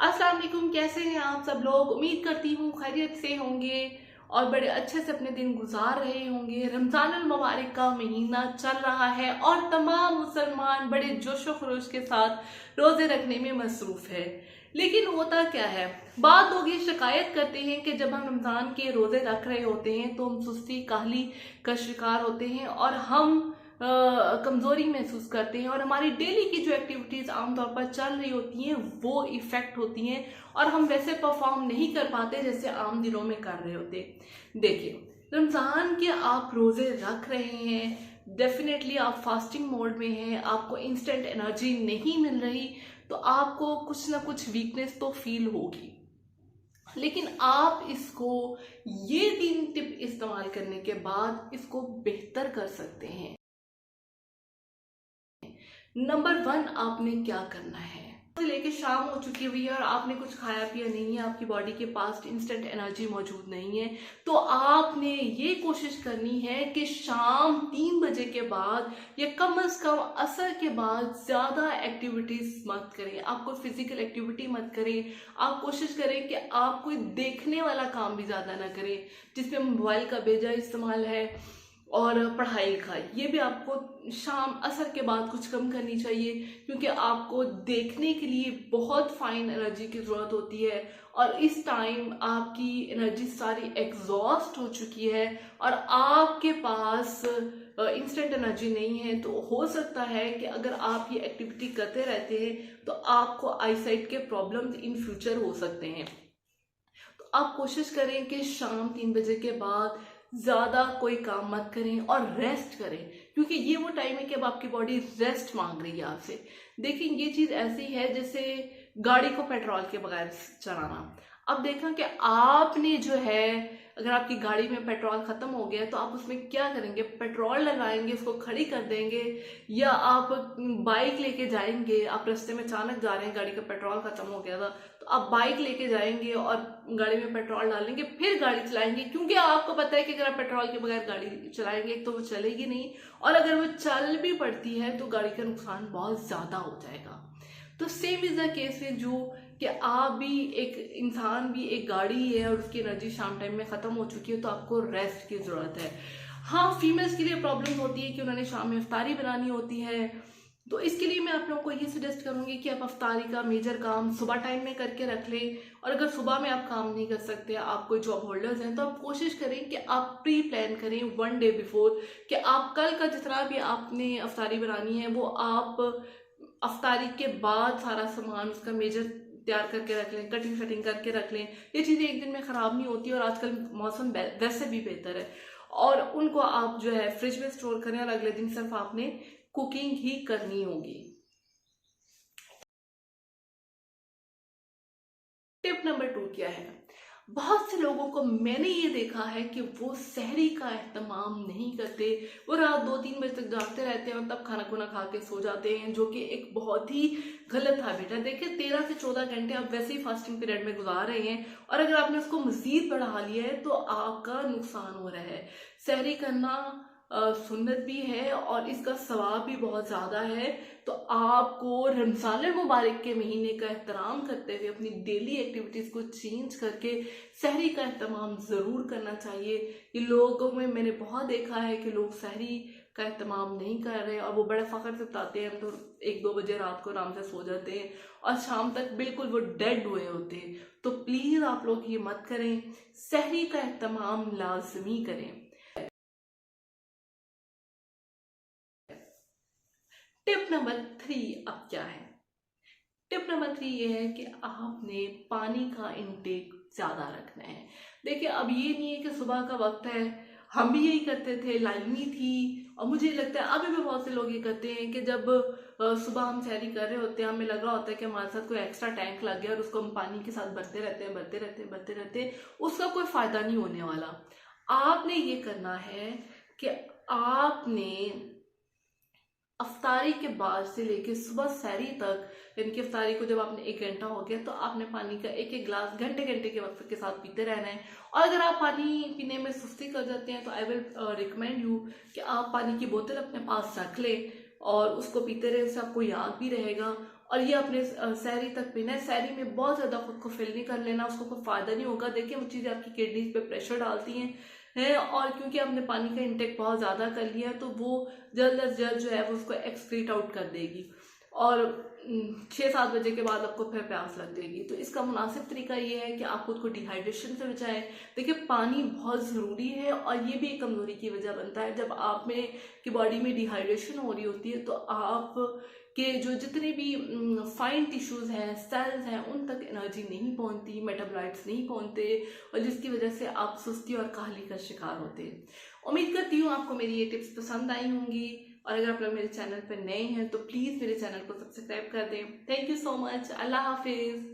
अस्सलाम वालेकुम, कैसे हैं आप सब लोग। उम्मीद करती हूँ खैरियत से होंगे और बड़े अच्छे से अपने दिन गुजार रहे होंगे। रमज़ानुल मुबारक का महीना चल रहा है और तमाम मुसलमान बड़े जोशो खरोश के साथ रोज़े रखने में मसरूफ़ है। लेकिन होता क्या है, बाद लोग ये शिकायत करते हैं कि जब हम रमज़ान के रोज़े रख रहे होते हैं तो हम सुस्ती काहली का शिकार होते हैं और हम कमज़ोरी महसूस करते हैं और हमारी डेली की जो एक्टिविटीज़ आमतौर पर चल रही होती हैं वो इफ़ेक्ट होती हैं और हम वैसे परफॉर्म नहीं कर पाते जैसे आम दिनों में कर रहे होते। देखिए, रमज़ान के आप रोज़े रख रहे हैं, डेफिनेटली आप फास्टिंग मोड में हैं, आपको इंस्टेंट एनर्जी नहीं मिल रही, तो आपको कुछ ना कुछ वीकनेस तो फील होगी। लेकिन आप इसको ये 3 टिप इस्तेमाल करने के बाद इसको बेहतर कर सकते हैं। नंबर 1, आपने क्या करना है। से लेके शाम हो चुकी हुई है और आपने कुछ खाया पिया नहीं है, आपकी बॉडी के पास इंस्टेंट एनर्जी मौजूद नहीं है, तो आपने ये कोशिश करनी है कि शाम 3 बजे के बाद या कम से कम असर के बाद ज़्यादा एक्टिविटीज़ मत करें। आप कोई फिजिकल एक्टिविटी मत करें। आप कोशिश करें कि आप कोई देखने वाला काम भी ज़्यादा ना करें जिसमें मोबाइल का बेजा इस्तेमाल है और पढ़ाई लिखाई, ये भी आपको शाम असर के बाद कुछ कम करनी चाहिए, क्योंकि आपको देखने के लिए बहुत फाइन एनर्जी की ज़रूरत होती है और इस टाइम आपकी एनर्जी सारी एग्जॉस्ट हो चुकी है और आपके पास इंस्टेंट एनर्जी नहीं है। तो हो सकता है कि अगर आप ये एक्टिविटी करते रहते हैं तो आपको आईसाइट के प्रॉब्लम्स इन फ्यूचर हो सकते हैं। तो आप कोशिश करें कि शाम 3 बजे के बाद ज़्यादा कोई काम मत करें और रेस्ट करें, क्योंकि ये वो टाइम है कि अब आपकी बॉडी रेस्ट मांग रही है आपसे। देखिए, ये चीज़ ऐसी है जैसे गाड़ी को पेट्रोल के बगैर चलाना। अब देखा कि आपने जो है, अगर आपकी गाड़ी में पेट्रोल ख़त्म हो गया तो आप उसमें क्या करेंगे? पेट्रोल लगाएंगे, उसको खड़ी कर देंगे, या आप बाइक लेके जाएंगे। आप रास्ते में अचानक जा रहे हैं, गाड़ी का पेट्रोल ख़त्म हो गया था, तो आप बाइक लेके जाएंगे और गाड़ी में पेट्रोल डालेंगे, फिर गाड़ी चलाएंगे, क्योंकि आपको पता है कि अगर आप पेट्रोल के बगैर गाड़ी चलाएंगे तो वो चलेगी नहीं, और अगर वो चल भी पड़ती है तो गाड़ी का नुकसान बहुत ज़्यादा हो जाएगा। तो same is the case with you, कि आप भी एक इंसान भी एक गाड़ी है और उसकी एनर्जी शाम टाइम में ख़त्म हो चुकी है, तो आपको रेस्ट की ज़रूरत है। हाँ, फीमेल्स के लिए प्रॉब्लम होती है कि उन्होंने शाम में इफ्तारी बनानी होती है, तो इसके लिए मैं आप लोगों को ये सजेस्ट करूंगी कि आप अफ्तारी का मेजर काम सुबह टाइम में करके रख लें। और अगर सुबह में आप काम नहीं कर सकते, आप कोई जॉब होल्डर्स हैं, तो आप कोशिश करें कि आप प्री प्लान करें 1 डे बिफोर, कि आप कल का जितना भी आपने अफ्तारी बनानी है वो आप अफ्तारी के बाद सारा सामान उसका मेजर तैयार करके रख लें, कटिंग शटिंग करके रख लें। ये चीज़ें एक दिन में ख़राब नहीं होती और आजकल मौसम वैसे भी बेहतर है, और उनको आप जो है फ्रिज में स्टोर करें और अगले दिन सिर्फ आपने कुकिंग ही करनी होगी। टिप नंबर 2 क्या है? बहुत से लोगों को मैंने ये देखा है कि वो सहरी का एहतमाम नहीं करते। वो रात 2-3 बजे तक जागते रहते हैं और तब खाना खुना खा के सो जाते हैं, जो कि एक बहुत ही गलत हैबिट है। देखिए, 13 से 14 घंटे आप वैसे ही फास्टिंग पीरियड में गुजार रहे हैं और अगर आपने उसको मजीद बढ़ा लिया है तो आपका नुकसान हो रहा है। सहरी करना सुन्नत भी है और इसका सवाब भी बहुत ज़्यादा है। तो आपको रमज़ान मुबारक के महीने का एहतराम करते हुए अपनी डेली एक्टिविटीज़ को चेंज करके सहरी का एहतमाम ज़रूर करना चाहिए। ये लोगों में मैंने बहुत देखा है कि लोग सहरी का एहतमाम नहीं कर रहे और वो बड़े फ़ख्र से बताते हैं, तो 1-2 बजे रात को आराम से सो जाते हैं और शाम तक बिल्कुल वो डेड हुए होते हैं। तो प्लीज़ आप लोग ये मत करें, सहरी का एहतमाम लाजमी करें। टिप नंबर 3 अब क्या है? टिप नंबर 3 ये है कि आपने पानी का इनटेक ज़्यादा रखना है। देखिए, अब ये नहीं है कि सुबह का वक्त है, हम भी यही करते थे, लाइनी थी, और मुझे लगता है अभी भी बहुत से लोग ये करते हैं कि जब सुबह हम सैरी कर रहे होते हैं, हमें लग रहा होता है कि हमारे साथ कोई एक्स्ट्रा टैंक लग गया और उसको हम पानी के साथ भरते रहते हैं, भरते रहते हैं, भरते रहते हैं, उसका कोई फ़ायदा नहीं होने वाला। आपने ये करना है कि आपने अफ्तारी के बाद से लेके सुबह सहरी तक, यानी कि अफ्तारी को जब आपने 1 घंटा हो गया तो आपने पानी का एक एक गिलास घंटे घंटे के वक्त के साथ पीते रहना है। और अगर आप पानी पीने में सुस्ती कर जाते हैं तो आई विल रिकमेंड यू कि आप पानी की बोतल अपने पास रख लें और उसको पीते रहें, उससे आपको याद भी रहेगा। और ये अपने सहरी तक पीना है। सहरी में बहुत ज़्यादा खुद को फिल नहीं कर लेना, उसको कोई फ़ायदा नहीं होगा। देखिए वो चीज़ें आपकी किडनीज पे प्रेशर डालती हैं और क्योंकि आपने पानी का इंटेक बहुत ज़्यादा कर लिया है तो वो जल्द अज जल्द जो है वो उसको एक्सक्रीट आउट कर देगी और 6-7 बजे के बाद आपको फिर प्यास लग जाएगी। तो इसका मुनासिब तरीका ये है कि आप खुद को डिहाइड्रेशन से बचाएं। देखिए पानी बहुत ज़रूरी है और ये भी एक कमज़ोरी की वजह बनता है। जब आप में की बॉडी में डिहाइड्रेशन हो रही होती है तो आप के जो जितने भी फाइन टिश्यूज़ हैं, सेल्स हैं, उन तक एनर्जी नहीं पहुंचती, मेटाबॉलाइट्स नहीं पहुंचते और जिसकी वजह से आप सुस्ती और काहली का शिकार होते हैं। उम्मीद करती हूँ आपको मेरी ये टिप्स पसंद आई होंगी और अगर आप लोग मेरे चैनल पर नए हैं तो प्लीज़ मेरे चैनल को सब्सक्राइब कर दें। Thank you so much. Allah हाफिज़।